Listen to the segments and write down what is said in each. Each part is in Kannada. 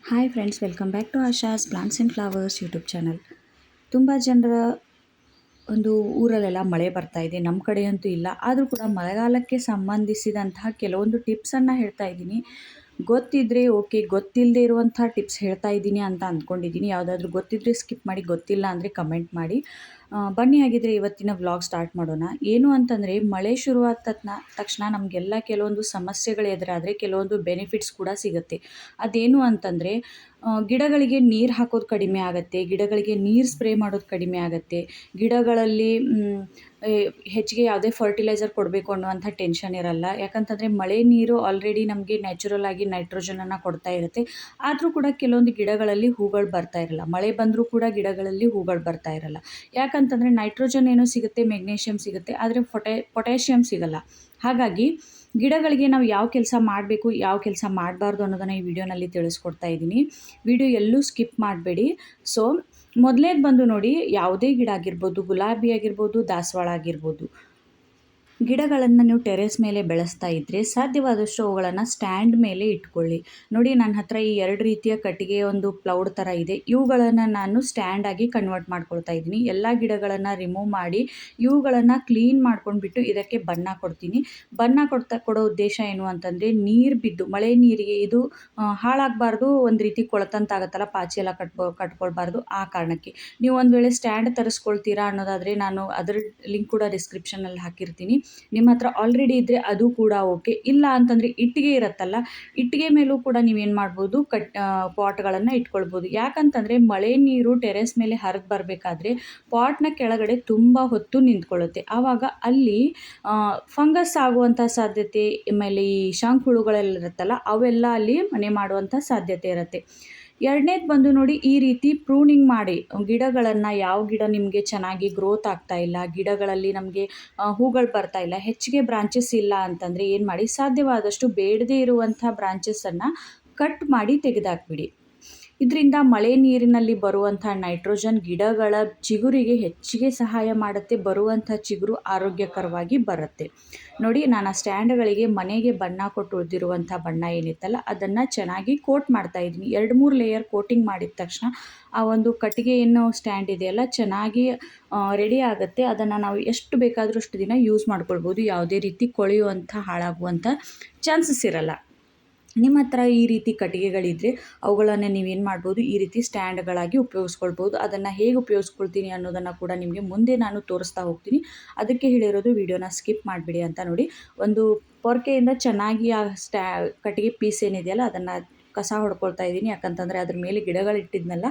Hi friends, welcome back to Asha's plants and flowers YouTube channel. ತುಂಬ ಜನರ ಒಂದು ಊರಲ್ಲೆಲ್ಲ ಮಳೆ ಬರ್ತಾ ಇದೆ, ನಮ್ಮ ಕಡೆ ಅಂತೂ ಇಲ್ಲ. ಆದರೂ ಕೂಡ ಮಳೆಗಾಲಕ್ಕೆ ಸಂಬಂಧಿಸಿದಂತಹ ಕೆಲವೊಂದು ಟಿಪ್ಸನ್ನು ಹೇಳ್ತಾ ಇದ್ದೀನಿ. ಗೊತ್ತಿದ್ದರೆ ಓಕೆ, ಗೊತ್ತಿಲ್ಲದೆ ಇರುವಂಥ ಟಿಪ್ಸ್ ಹೇಳ್ತಾ ಇದ್ದೀನಿ ಅಂತ ಅಂದ್ಕೊಂಡಿದ್ದೀನಿ. ಯಾವುದಾದ್ರೂ ಗೊತ್ತಿದ್ದರೆ ಸ್ಕಿಪ್ ಮಾಡಿ, ಗೊತ್ತಿಲ್ಲ ಅಂದರೆ ಕಮೆಂಟ್ ಮಾಡಿ. ಬನ್ನಿ ಹಾಗಿದ್ರೆ ಇವತ್ತಿನ ವ್ಲಾಗ್ ಸ್ಟಾರ್ಟ್ ಮಾಡೋಣ. ಏನು ಅಂತಂದರೆ, ಮಳೆ ಶುರುವಾದ ತಕ್ಷಣ ನಮಗೆಲ್ಲ ಕೆಲವೊಂದು ಸಮಸ್ಯೆಗಳು ಎದುರಾದರೆ ಕೆಲವೊಂದು ಬೆನಿಫಿಟ್ಸ್ ಕೂಡ ಸಿಗುತ್ತೆ. ಅದೇನು ಅಂತಂದರೆ, ಗಿಡಗಳಿಗೆ ನೀರು ಹಾಕೋದು ಕಡಿಮೆ ಆಗುತ್ತೆ, ಗಿಡಗಳಿಗೆ ನೀರು ಸ್ಪ್ರೇ ಮಾಡೋದು ಕಡಿಮೆ ಆಗುತ್ತೆ, ಗಿಡಗಳಲ್ಲಿ ಹೆಚ್ಚಿಗೆ ಯಾವುದೇ ಫರ್ಟಿಲೈಸರ್ ಕೊಡಬೇಕು ಅನ್ನುವಂಥ ಟೆನ್ಷನ್ ಇರಲ್ಲ. ಯಾಕಂತಂದರೆ ಮಳೆ ನೀರು ಆಲ್ರೆಡಿ ನಮಗೆ ನ್ಯಾಚುರಲ್ ಆಗಿ ನೈಟ್ರೋಜನನ್ನು ಕೊಡ್ತಾ ಇರುತ್ತೆ. ಆದರೂ ಕೂಡ ಕೆಲವೊಂದು ಗಿಡಗಳಲ್ಲಿ ಹೂಗಳು ಬರ್ತಾ ಇರಲ್ಲ. ಮಳೆ ಬಂದರೂ ಕೂಡ ಗಿಡಗಳಲ್ಲಿ ಹೂಗಳು ಬರ್ತಾ ಇರಲ್ಲ. ಯಾಕಂತಂದರೆ ನೈಟ್ರೋಜನ್ ಏನೋ ಸಿಗುತ್ತೆ, ಮೆಗ್ನೀಷಿಯಮ್ ಸಿಗುತ್ತೆ, ಆದರೆ ಪೊಟ್ಯಾಷಿಯಮ್ ಸಿಗಲ್ಲ. ಹಾಗಾಗಿ ಗಿಡಗಳಿಗೆ ನಾವು ಯಾವ ಕೆಲಸ ಮಾಡಬೇಕು, ಯಾವ ಕೆಲಸ ಮಾಡಬಾರ್ದು ಅನ್ನೋದನ್ನು ಈ ವಿಡಿಯೋನಲ್ಲಿ ತಿಳಿಸ್ಕೊಡ್ತಾ ಇದ್ದೀನಿ. ವಿಡಿಯೋ ಎಲ್ಲೂ ಸ್ಕಿಪ್ ಮಾಡಬೇಡಿ. ಸೊ ಮೊದಲೇದು ಬಂದು ನೋಡಿ, ಯಾವುದೇ ಗಿಡ ಆಗಿರ್ಬೋದು, ಗುಲಾಬಿ ಆಗಿರ್ಬೋದು, ದಾಸವಾಳ ಆಗಿರ್ಬೋದು, ಗಿಡಗಳನ್ನು ನೀವು ಟೆರೆಸ್ ಮೇಲೆ ಬೆಳೆಸ್ತಾ ಇದ್ದರೆ ಸಾಧ್ಯವಾದಷ್ಟು ಅವುಗಳನ್ನು ಸ್ಟ್ಯಾಂಡ್ ಮೇಲೆ ಇಟ್ಕೊಳ್ಳಿ. ನೋಡಿ, ನನ್ನ ಹತ್ರ ಈ 2 ರೀತಿಯ ಕಟ್ಟಿಗೆ ಒಂದು ಪ್ಲೌಡ್ ಥರ ಇದೆ. ಇವುಗಳನ್ನು ನಾನು ಸ್ಟ್ಯಾಂಡ್ ಆಗಿ ಕನ್ವರ್ಟ್ ಮಾಡ್ಕೊಳ್ತಾ ಇದ್ದೀನಿ. ಎಲ್ಲ ಗಿಡಗಳನ್ನು ರಿಮೂವ್ ಮಾಡಿ ಇವುಗಳನ್ನು ಕ್ಲೀನ್ ಮಾಡ್ಕೊಂಡ್ಬಿಟ್ಟು ಇದಕ್ಕೆ ಬಣ್ಣ ಕೊಡ್ತೀನಿ. ಬಣ್ಣ ಕೊಡೋ ಉದ್ದೇಶ ಏನು ಅಂತಂದರೆ, ನೀರು ಬಿದ್ದು ಮಳೆ ನೀರಿಗೆ ಇದು ಹಾಳಾಗಬಾರ್ದು, ಒಂದು ರೀತಿ ಕೊಳತಂತಾಗತ್ತಲ್ಲ, ಪಾಚಿ ಎಲ್ಲ ಕಟ್ಕೊಳ್ಬಾರ್ದು. ಆ ಕಾರಣಕ್ಕೆ ನೀವು ಒಂದು ವೇಳೆ ಸ್ಟ್ಯಾಂಡ್ ತರಿಸ್ಕೊಳ್ತೀರಾ ಅನ್ನೋದಾದರೆ ನಾನು ಅದರ ಲಿಂಕ್ ಕೂಡ ಡಿಸ್ಕ್ರಿಪ್ಷನಲ್ಲಿ ಹಾಕಿರ್ತೀನಿ. ನಿಮ್ಮ ಹತ್ರ ಆಲ್ರೆಡಿ ಇದ್ದರೆ ಅದು ಕೂಡ ಓಕೆ. ಇಲ್ಲ ಅಂತಂದರೆ ಇಟ್ಟಿಗೆ ಇರುತ್ತಲ್ಲ, ಇಟ್ಟಿಗೆ ಮೇಲೂ ಕೂಡ ನೀವೇನು ಮಾಡ್ಬೋದು, ಪಾಟ್ಗಳನ್ನು ಇಟ್ಕೊಳ್ಬೋದು. ಯಾಕಂತಂದರೆ ಮಳೆ ನೀರು ಟೆರೆಸ್ ಮೇಲೆ ಹರಿದು ಬರಬೇಕಾದ್ರೆ ಪಾಟ್ನ ಕೆಳಗಡೆ ತುಂಬ ಹೊತ್ತು ನಿಂತ್ಕೊಳ್ಳುತ್ತೆ. ಆವಾಗ ಅಲ್ಲಿ ಫಂಗಸ್ ಆಗುವಂಥ ಸಾಧ್ಯತೆ, ಆಮೇಲೆ ಈ ಶಂಖುಳುಗಳೆಲ್ಲ ಇರುತ್ತಲ್ಲ ಅವೆಲ್ಲ ಅಲ್ಲಿ ಮನೆ ಮಾಡುವಂಥ ಸಾಧ್ಯತೆ ಇರುತ್ತೆ. ಎರಡನೇದು ಬಂದು ನೋಡಿ, ಈ ರೀತಿ ಪ್ರೂನಿಂಗ್ ಮಾಡಿ ಗಿಡಗಳನ್ನು, ಯಾವ ಗಿಡ ನಿಮಗೆ ಚೆನ್ನಾಗಿ ಗ್ರೋತ್ ಆಗ್ತಾ ಇಲ್ಲ, ಗಿಡಗಳಲ್ಲಿ ನಮಗೆ ಹೂಗಳು ಬರ್ತಾ ಇಲ್ಲ, ಹೆಚ್ಚಿಗೆ ಬ್ರಾಂಚಸ್ ಇಲ್ಲ ಅಂತಂದರೆ ಏನು ಮಾಡಿ, ಸಾಧ್ಯವಾದಷ್ಟು ಬೇಡದೇ ಇರುವಂಥ ಬ್ರಾಂಚಸನ್ನು ಕಟ್ ಮಾಡಿ ತೆಗೆದಾಕ್ಬಿಡಿ. ಇದರಿಂದ ಮಳೆ ನೀರಿನಲ್ಲಿ ಬರುವಂಥ ನೈಟ್ರೋಜನ್ ಗಿಡಗಳ ಚಿಗುರಿಗೆ ಹೆಚ್ಚಿಗೆ ಸಹಾಯ ಮಾಡುತ್ತೆ. ಬರುವಂಥ ಚಿಗುರು ಆರೋಗ್ಯಕರವಾಗಿ ಬರುತ್ತೆ. ನೋಡಿ, ನಾನು ಆ ಸ್ಟ್ಯಾಂಡ್ಗಳಿಗೆ ಮನೆಗೆ ಬಣ್ಣ ಕೊಟ್ಟು ಉಳಿದಿರುವಂಥ ಬಣ್ಣ ಏನಿತ್ತಲ್ಲ ಅದನ್ನು ಚೆನ್ನಾಗಿ ಕೋಟ್ ಮಾಡ್ತಾ ಇದ್ದೀನಿ. 2-3 ಲೇಯರ್ ಕೋಟಿಂಗ್ ಮಾಡಿದ ತಕ್ಷಣ ಆ ಒಂದು ಕಟ್ಟಿಗೆ ಏನು ಸ್ಟ್ಯಾಂಡ್ ಇದೆಯಲ್ಲ ಚೆನ್ನಾಗಿ ರೆಡಿ ಆಗುತ್ತೆ. ಅದನ್ನು ನಾವು ಎಷ್ಟು ಬೇಕಾದರೂ ಅಷ್ಟು ದಿನ ಯೂಸ್ ಮಾಡ್ಕೊಳ್ಬೋದು. ಯಾವುದೇ ರೀತಿ ಕೊಳೆಯುವಂಥ, ಹಾಳಾಗುವಂಥ ಚಾನ್ಸಸ್ ಇರಲ್ಲ. ನಿಮ್ಮ ಹತ್ರ ಈ ರೀತಿ ಕಟ್ಟಿಗೆಗಳಿದ್ದರೆ ಅವುಗಳನ್ನು ನೀವೇನು ಮಾಡ್ಬೋದು, ಈ ರೀತಿ ಸ್ಟ್ಯಾಂಡ್ಗಳಾಗಿ ಉಪಯೋಗಿಸ್ಕೊಳ್ಬೋದು. ಅದನ್ನು ಹೇಗೆ ಉಪಯೋಗಿಸ್ಕೊಳ್ತೀನಿ ಅನ್ನೋದನ್ನು ಕೂಡ ನಿಮಗೆ ಮುಂದೆ ನಾನು ತೋರಿಸ್ತಾ ಹೋಗ್ತೀನಿ. ಅದಕ್ಕೆ ಹೇಳಿರೋದು ವಿಡಿಯೋನ ಸ್ಕಿಪ್ ಮಾಡಿಬಿಡಿ ಅಂತ. ನೋಡಿ, ಒಂದು ಪೊರ್ಕೆಯಿಂದ ಚೆನ್ನಾಗಿ ಆ ಕಟ್ಟಿಗೆ ಪೀಸ್ ಏನಿದೆಯಲ್ಲ ಅದನ್ನು ಕಸ ಹೊಡ್ಕೊಳ್ತಾ ಇದ್ದೀನಿ. ಯಾಕಂತಂದರೆ ಅದ್ರ ಮೇಲೆ ಗಿಡಗಳಿಟ್ಟಿದ್ನಲ್ಲ,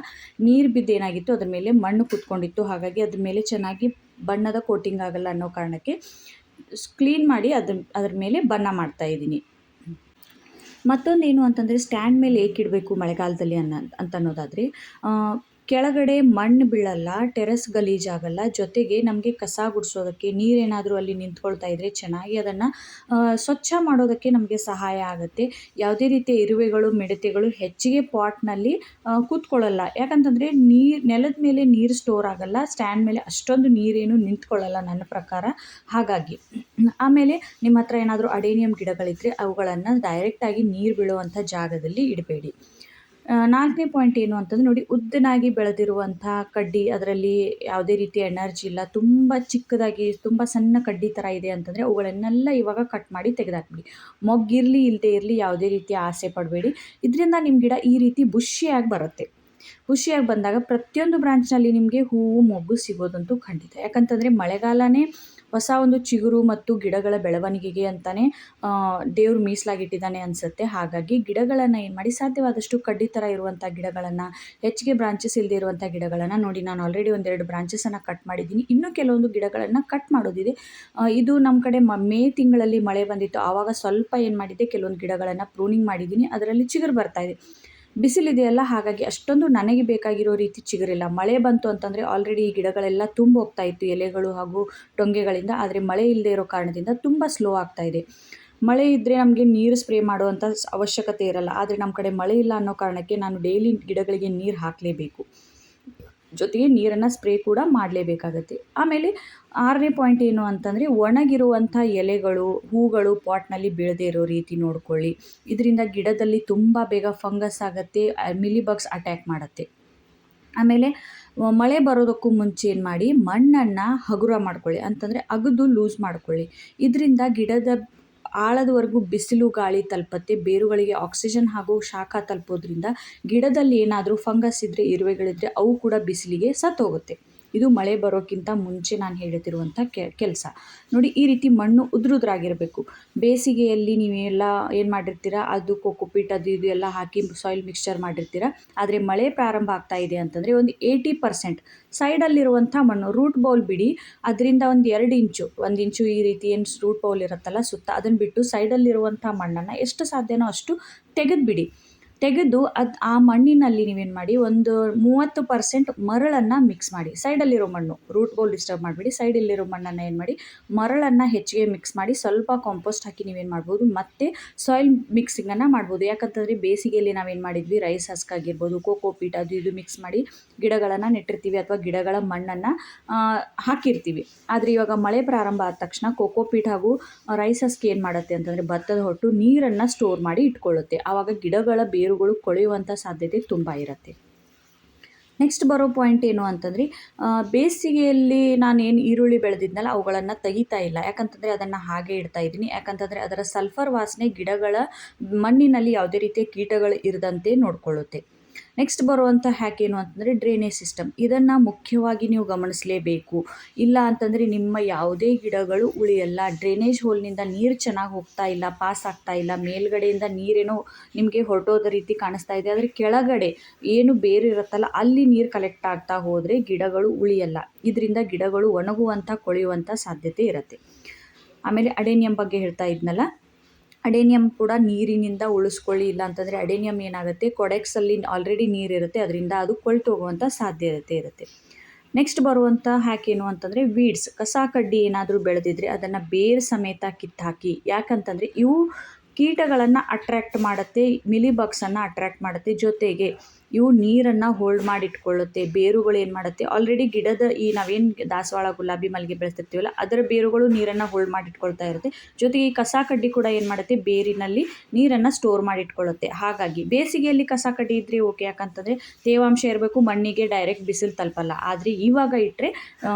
ನೀರು ಬಿದ್ದೇನಾಗಿತ್ತು, ಅದ್ರ ಮೇಲೆ ಮಣ್ಣು ಕೂತ್ಕೊಂಡಿತ್ತು. ಹಾಗಾಗಿ ಅದ್ರ ಮೇಲೆ ಚೆನ್ನಾಗಿ ಬಣ್ಣದ ಕೋಟಿಂಗ್ ಆಗಲ್ಲ ಅನ್ನೋ ಕಾರಣಕ್ಕೆ ಕ್ಲೀನ್ ಮಾಡಿ ಅದ್ರ ಮೇಲೆ ಬಣ್ಣ ಮಾಡ್ತಾಯಿದ್ದೀನಿ. ಮತ್ತೊಂದೇನು ಅಂತಂದರೆ, ಸ್ಟ್ಯಾಂಡ್ ಮೇಲೆ ಏಕೆ ಇಡಬೇಕು ಮಳೆಗಾಲದಲ್ಲಿ ಅಂತ ಅನ್ನೋದಾದರೆ, ಕೆಳಗಡೆ ಮಣ್ಣು ಬೀಳಲ್ಲ, ಟೆರೆಸ್ ಗಲೀಜಾಗಲ್ಲ, ಜೊತೆಗೆ ನಮಗೆ ಕಸ ಗುಡಿಸೋದಕ್ಕೆ, ನೀರೇನಾದರೂ ಅಲ್ಲಿ ನಿಂತ್ಕೊಳ್ತಾ ಇದ್ದರೆ ಚೆನ್ನಾಗಿ ಅದನ್ನು ಸ್ವಚ್ಛ ಮಾಡೋದಕ್ಕೆ ನಮಗೆ ಸಹಾಯ ಆಗುತ್ತೆ. ಯಾವುದೇ ರೀತಿಯ ಇರುವೆಗಳು, ಮಿಡತೆಗಳು ಹೆಚ್ಚಿಗೆ ಪಾಟ್ನಲ್ಲಿ ಕೂತ್ಕೊಳ್ಳಲ್ಲ. ಯಾಕಂತಂದರೆ ನೆಲದ ಮೇಲೆ ನೀರು ಸ್ಟೋರ್ ಆಗಲ್ಲ, ಸ್ಟ್ಯಾಂಡ್ ಮೇಲೆ ಅಷ್ಟೊಂದು ನೀರೇನು ನಿಂತ್ಕೊಳ್ಳಲ್ಲ ನನ್ನ ಪ್ರಕಾರ. ಹಾಗಾಗಿ ಆಮೇಲೆ ನಿಮ್ಮ ಹತ್ರ ಏನಾದರೂ ಅಡೇನಿಯಂ ಗಿಡಗಳಿದ್ದರೆ ಅವುಗಳನ್ನು ಡೈರೆಕ್ಟಾಗಿ ನೀರು ಬೀಳುವಂಥ ಜಾಗದಲ್ಲಿ ಇಡಬೇಡಿ. 4ನೇ ಪಾಯಿಂಟ್ ಏನು ಅಂತಂದರೆ, ನೋಡಿ, ಉದ್ದನಾಗಿ ಬೆಳೆದಿರುವಂಥ ಕಡ್ಡಿ, ಅದರಲ್ಲಿ ಯಾವುದೇ ರೀತಿಯ ಎನರ್ಜಿ ಇಲ್ಲ, ತುಂಬ ಚಿಕ್ಕದಾಗಿ ತುಂಬ ಸಣ್ಣ ಕಡ್ಡಿ ಥರ ಇದೆ ಅಂತಂದರೆ ಅವುಗಳನ್ನೆಲ್ಲ ಇವಾಗ ಕಟ್ ಮಾಡಿ ತೆಗೆದಾಕ್ಬಿಡಿ. ಮೊಗ್ಗಿರಲಿ ಇಲ್ಲದೇ ಇರಲಿ ಯಾವುದೇ ರೀತಿಯ ಆಸೆ ಪಡಬೇಡಿ. ಇದರಿಂದ ನಿಮ್ಮ ಗಿಡ ಈ ರೀತಿ ಬುಷಿಯಾಗಿ ಬರುತ್ತೆ. ಬುಷಿಯಾಗಿ ಬಂದಾಗ ಪ್ರತಿಯೊಂದು ಬ್ರಾಂಚ್ನಲ್ಲಿ ನಿಮಗೆ ಹೂವು, ಮೊಗ್ಗು ಸಿಗೋದಂತೂ ಖಂಡಿತ. ಯಾಕಂತಂದರೆ ಮಳೆಗಾಲನೇ ಹೊಸ ಒಂದು ಚಿಗುರು ಮತ್ತು ಗಿಡಗಳ ಬೆಳವಣಿಗೆಗೆ ಅಂತಲೇ ದೇವರು ಮೀಸಲಾಗಿಟ್ಟಿದ್ದಾನೆ ಅನಿಸುತ್ತೆ. ಹಾಗಾಗಿ ಗಿಡಗಳನ್ನು ಏನು ಮಾಡಿ, ಸಾಧ್ಯವಾದಷ್ಟು ಕಡ್ಡಿ ಥರ ಇರುವಂಥ ಗಿಡಗಳನ್ನು, ಹೆಚ್ಚಿಗೆ ಬ್ರಾಂಚಸ್ ಇಲ್ಲದೆ ಇರುವಂಥ ಗಿಡಗಳನ್ನು, ನೋಡಿ ನಾನು ಆಲ್ರೆಡಿ 1-2 ಬ್ರಾಂಚಸನ್ನು ಕಟ್ ಮಾಡಿದ್ದೀನಿ. ಇನ್ನೂ ಕೆಲವೊಂದು ಗಿಡಗಳನ್ನು ಕಟ್ ಮಾಡೋದಿದೆ. ಇದು ನಮ್ಮ ಕಡೆ ಮೇ ತಿಂಗಳಲ್ಲಿ ಮಳೆ ಬಂದಿತ್ತು. ಆವಾಗ ಸ್ವಲ್ಪ ಏನು ಮಾಡಿದ್ದೆ, ಕೆಲವೊಂದು ಗಿಡಗಳನ್ನು ಪ್ರೂನಿಂಗ್ ಮಾಡಿದ್ದೀನಿ. ಅದರಲ್ಲಿ ಚಿಗುರು ಬರ್ತಾಯಿದೆ. ಬಿಸಿಲಿದೆಯಲ್ಲ, ಹಾಗಾಗಿ ಅಷ್ಟೊಂದು ನನಗೆ ಬೇಕಾಗಿರೋ ರೀತಿ ಚಿಗುರಿಲ್ಲ. ಮಳೆ ಬಂತು ಅಂತಂದರೆ ಆಲ್ರೆಡಿ ಈ ಗಿಡಗಳೆಲ್ಲ ತುಂಬ ಹೋಗ್ತಾಯಿತ್ತು ಎಲೆಗಳು ಹಾಗೂ ಟೊಂಗೆಗಳಿಂದ. ಆದರೆ ಮಳೆ ಇಲ್ಲದೆ ಇರೋ ಕಾರಣದಿಂದ ತುಂಬ ಸ್ಲೋ ಆಗ್ತಾಯಿದೆ. ಮಳೆ ಇದ್ದರೆ ನಮಗೆ ನೀರು ಸ್ಪ್ರೇ ಮಾಡುವಂಥ ಅವಶ್ಯಕತೆ ಇರಲ್ಲ. ಆದರೆ ನಮ್ಮ ಕಡೆ ಮಳೆ ಇಲ್ಲ ಅನ್ನೋ ಕಾರಣಕ್ಕೆ ನಾನು ಡೈಲಿ ಗಿಡಗಳಿಗೆ ನೀರು ಹಾಕಲೇಬೇಕು. ಜೊತೆಗೆ ನೀರನ್ನು ಸ್ಪ್ರೇ ಕೂಡ ಮಾಡಲೇಬೇಕಾಗತ್ತೆ. ಆಮೇಲೆ 6ನೇ ಪಾಯಿಂಟ್ ಏನು ಅಂತಂದರೆ ಒಣಗಿರುವಂಥ ಎಲೆಗಳು, ಹೂಗಳು ಪಾಟ್ನಲ್ಲಿ ಬೀಳದೇ ಇರೋ ರೀತಿ ನೋಡ್ಕೊಳ್ಳಿ. ಇದರಿಂದ ಗಿಡದಲ್ಲಿ ತುಂಬ ಬೇಗ ಫಂಗಸ್ ಆಗುತ್ತೆ, ಮಿಲಿಬಗ್ಸ್ ಅಟ್ಯಾಕ್ ಮಾಡುತ್ತೆ. ಆಮೇಲೆ ಮಳೆ ಬರೋದಕ್ಕೂ ಮುಂಚೆ ಏನು ಮಾಡಿ, ಮಣ್ಣನ್ನು ಹಗುರ ಮಾಡ್ಕೊಳ್ಳಿ, ಅಂತಂದರೆ ಅಗದು ಲೂಸ್ ಮಾಡ್ಕೊಳ್ಳಿ. ಇದರಿಂದ ಗಿಡದ ಆಳದವರೆಗೂ ಬಿಸಿಲು ಗಾಳಿ ತಲುಪತ್ತೆ, ಬೇರುಗಳಿಗೆ ಆಕ್ಸಿಜನ್ ಹಾಗೂ ಶಾಖ ತಲುಪೋದ್ರಿಂದ ಗಿಡದಲ್ಲಿ ಏನಾದರೂ ಫಂಗಸ್ ಇದ್ದರೆ, ಇರುವೆಗಳಿದ್ದರೆ ಅವು ಕೂಡ ಬಿಸಿಲಿಗೆ ಸತ್ತೋಗುತ್ತೆ. ಇದು ಮಳೆ ಬರೋಕ್ಕಿಂತ ಮುಂಚೆ ನಾನು ಹೇಳ್ತಿರುವಂಥ ಕೆಲಸ. ನೋಡಿ, ಈ ರೀತಿ ಮಣ್ಣು ಉದುರುದ್ರಾಗಿರಬೇಕು. ಬೇಸಿಗೆಯಲ್ಲಿ ನೀವೆಲ್ಲ ಏನು ಮಾಡಿರ್ತೀರ, ಅದು ಕೋಕೋಪೀಟ್ ಅದು ಇದು ಎಲ್ಲ ಹಾಕಿ ಸಾಯಿಲ್ ಮಿಕ್ಸ್ಚರ್ ಮಾಡಿರ್ತೀರ. ಆದರೆ ಮಳೆ ಪ್ರಾರಂಭ ಆಗ್ತಾ ಇದೆ ಅಂತಂದರೆ ಒಂದು 80% ಸೈಡಲ್ಲಿರುವಂಥ ಮಣ್ಣು, ರೂಟ್ ಬೌಲ್ ಬಿಡಿ, ಅದರಿಂದ ಒಂದು 2 ಇಂಚು 1 ಇಂಚು ಈ ರೀತಿ ಏನು ರೂಟ್ ಬೌಲ್ ಇರುತ್ತಲ್ಲ ಸುತ್ತ, ಅದನ್ನು ಬಿಟ್ಟು ಸೈಡಲ್ಲಿರುವಂಥ ಮಣ್ಣನ್ನು ಎಷ್ಟು ಸಾಧ್ಯನೋ ಅಷ್ಟು ತೆಗೆದು ಆ ಮಣ್ಣಿನಲ್ಲಿ ನೀವೇನು ಮಾಡಿ, ಒಂದು 30% ಮರಳನ್ನು ಮಿಕ್ಸ್ ಮಾಡಿ. ಸೈಡಲ್ಲಿರೋ ಮಣ್ಣು, ರೂಟ್ ಬೌಲ್ ಡಿಸ್ಟರ್ಬ್ ಮಾಡಿಬಿಡಿ, ಸೈಡಲ್ಲಿರೋ ಮಣ್ಣನ್ನು ಏನು ಮಾಡಿ, ಮರಳನ್ನು ಹೆಚ್ಚಿಗೆ ಮಿಕ್ಸ್ ಮಾಡಿ, ಸ್ವಲ್ಪ ಕಾಂಪೋಸ್ಟ್ ಹಾಕಿ ನೀವೇನು ಮಾಡ್ಬೋದು, ಮತ್ತು ಸಾಯಿಲ್ ಮಿಕ್ಸಿಂಗನ್ನು ಮಾಡ್ಬೋದು. ಯಾಕಂತಂದರೆ ಬೇಸಿಗೆಯಲ್ಲಿ ನಾವೇನು ಮಾಡಿದ್ವಿ, ರೈಸ್ ಹಸ್ಕ್ ಆಗಿರ್ಬೋದು, ಕೋಕೋಪೀಟ್ ಅದು ಇದು ಮಿಕ್ಸ್ ಮಾಡಿ ಗಿಡಗಳನ್ನು ನೆಟ್ಟಿರ್ತೀವಿ, ಅಥವಾ ಗಿಡಗಳ ಮಣ್ಣನ್ನು ಹಾಕಿರ್ತೀವಿ. ಆದರೆ ಇವಾಗ ಮಳೆ ಪ್ರಾರಂಭ ಆದ ತಕ್ಷಣ ಕೋಕೋಪೀಟ್ ಹಾಗೂ ರೈಸ್ ಹಸ್ಕ್ ಏನು ಮಾಡುತ್ತೆ ಅಂತಂದರೆ, ಭತ್ತದ ಹೊಟ್ಟು ನೀರನ್ನು ಸ್ಟೋರ್ ಮಾಡಿ ಇಟ್ಕೊಳ್ಳುತ್ತೆ. ಆವಾಗ ಗಿಡಗಳ ಬೇರುಗಳು ಕೊಳೆಯುವಂಥ ಸಾಧ್ಯತೆ ತುಂಬ ಇರುತ್ತೆ. ನೆಕ್ಸ್ಟ್ ಬರೋ ಪಾಯಿಂಟ್ ಏನು ಅಂತಂದರೆ, ಬೇಸಿಗೆಯಲ್ಲಿ ನಾನೇನು ಈರುಳ್ಳಿ ಬೆಳೆದಿದ್ನಲ್ಲ ಅವುಗಳನ್ನು ತೆಗಿತಾ ಇಲ್ಲ. ಯಾಕಂತಂದರೆ ಅದನ್ನು ಹಾಗೆ ಇಡ್ತಾ ಇದ್ದೀನಿ. ಯಾಕಂತಂದರೆ ಅದರ ಸಲ್ಫರ್ ವಾಸನೆ ಗಿಡಗಳ ಮಣ್ಣಿನಲ್ಲಿ ಯಾವುದೇ ರೀತಿಯ ಕೀಟಗಳು ಇರದಂತೆ ನೋಡಿಕೊಳ್ಳುತ್ತೆ. ನೆಕ್ಸ್ಟ್ ಬರುವಂಥ ಹ್ಯಾಕ್ ಏನು ಅಂತಂದರೆ ಡ್ರೈನೇಜ್ ಸಿಸ್ಟಮ್. ಇದನ್ನು ಮುಖ್ಯವಾಗಿ ನೀವು ಗಮನಿಸಲೇಬೇಕು. ಇಲ್ಲ ಅಂತಂದರೆ ನಿಮ್ಮ ಯಾವುದೇ ಗಿಡಗಳು ಉಳಿಯಲ್ಲ. ಡ್ರೈನೇಜ್ ಹೋಲ್ನಿಂದ ನೀರು ಚೆನ್ನಾಗಿ ಹೋಗ್ತಾ ಇಲ್ಲ, ಪಾಸ್ ಆಗ್ತಾ ಇಲ್ಲ, ಮೇಲ್ಗಡೆಯಿಂದ ನೀರೇನೋ ನಿಮಗೆ ಹೊರಟೋದ ರೀತಿ ಕಾಣಿಸ್ತಾ ಇದೆ, ಆದರೆ ಕೆಳಗಡೆ ಏನು ಬೇರು ಇರುತ್ತಲ್ಲ ಅಲ್ಲಿ ನೀರು ಕಲೆಕ್ಟ್ ಆಗ್ತಾ ಹೋದರೆ ಗಿಡಗಳು ಉಳಿಯಲ್ಲ. ಇದರಿಂದ ಗಿಡಗಳು ಒಣಗುವಂಥ, ಕೊಳೆಯುವಂಥ ಸಾಧ್ಯತೆ ಇರುತ್ತೆ. ಆಮೇಲೆ ಅಡೇನಿಯಂ ಬಗ್ಗೆ ಹೇಳ್ತಾ ಇದ್ನಲ್ಲ, ಅಡೇನಿಯಂ ಕೂಡ ನೀರಿನಿಂದ ಉಳಿಸ್ಕೊಳ್ಳಿ. ಇಲ್ಲ ಅಂತಂದರೆ ಅಡೇನಿಯಂ ಏನಾಗುತ್ತೆ, ಕೊಡೆಕ್ಸಲ್ಲಿ ಆಲ್ರೆಡಿ ನೀರಿರುತ್ತೆ, ಅದರಿಂದ ಅದು ಕೊಳ್ತು ಹೋಗುವಂಥ ಸಾಧ್ಯತೆ ಇರುತ್ತೆ. ನೆಕ್ಸ್ಟ್ ಬರುವಂಥ ಹ್ಯಾಕ್ ಏನು ಅಂತಂದರೆ ವೀಡ್ಸ್, ಕಸ ಕಡ್ಡಿ ಏನಾದರೂ ಬೆಳೆದಿದ್ರೆ ಅದನ್ನು ಬೇರು ಸಮೇತ ಕಿತ್ತಾಕಿ. ಯಾಕಂತಂದರೆ ಇವು ಕೀಟಗಳನ್ನು ಅಟ್ರ್ಯಾಕ್ಟ್ ಮಾಡುತ್ತೆ, ಮಿಲಿಬಗ್ಸನ್ನು ಅಟ್ರ್ಯಾಕ್ಟ್ ಮಾಡುತ್ತೆ, ಜೊತೆಗೆ ಇವು ನೀರನ್ನು ಹೋಲ್ಡ್ ಮಾಡಿಟ್ಕೊಳ್ಳುತ್ತೆ. ಬೇರುಗಳು ಏನು ಮಾಡುತ್ತೆ, ಆಲ್ರೆಡಿ ಗಿಡದ ಈ ನಾವೇನು ದಾಸವಾಳ, ಗುಲಾಬಿ, ಮಲ್ಲಿಗೆ ಬೆಳೆಸ್ತಿರ್ತೀವಲ್ಲ ಅದರ ಬೇರುಗಳು ನೀರನ್ನು ಹೋಲ್ಡ್ ಮಾಡಿಟ್ಕೊಳ್ತಾ ಇರುತ್ತೆ. ಜೊತೆಗೆ ಈ ಕಸ ಕಡ್ಡಿ ಕೂಡ ಏನು ಮಾಡುತ್ತೆ, ಬೇರಿನಲ್ಲಿ ನೀರನ್ನು ಸ್ಟೋರ್ ಮಾಡಿಟ್ಕೊಳ್ಳುತ್ತೆ. ಹಾಗಾಗಿ ಬೇಸಿಗೆಯಲ್ಲಿ ಕಸ ಕಡ್ಡಿ ಇದ್ದರೆ ಓಕೆ, ಯಾಕಂತಂದರೆ ತೇವಾಂಶ ಇರಬೇಕು, ಮಣ್ಣಿಗೆ ಡೈರೆಕ್ಟ್ ಬಿಸಿಲು ತಲುಪಲ್ಲ. ಆದರೆ ಇವಾಗ ಇಟ್ಟರೆ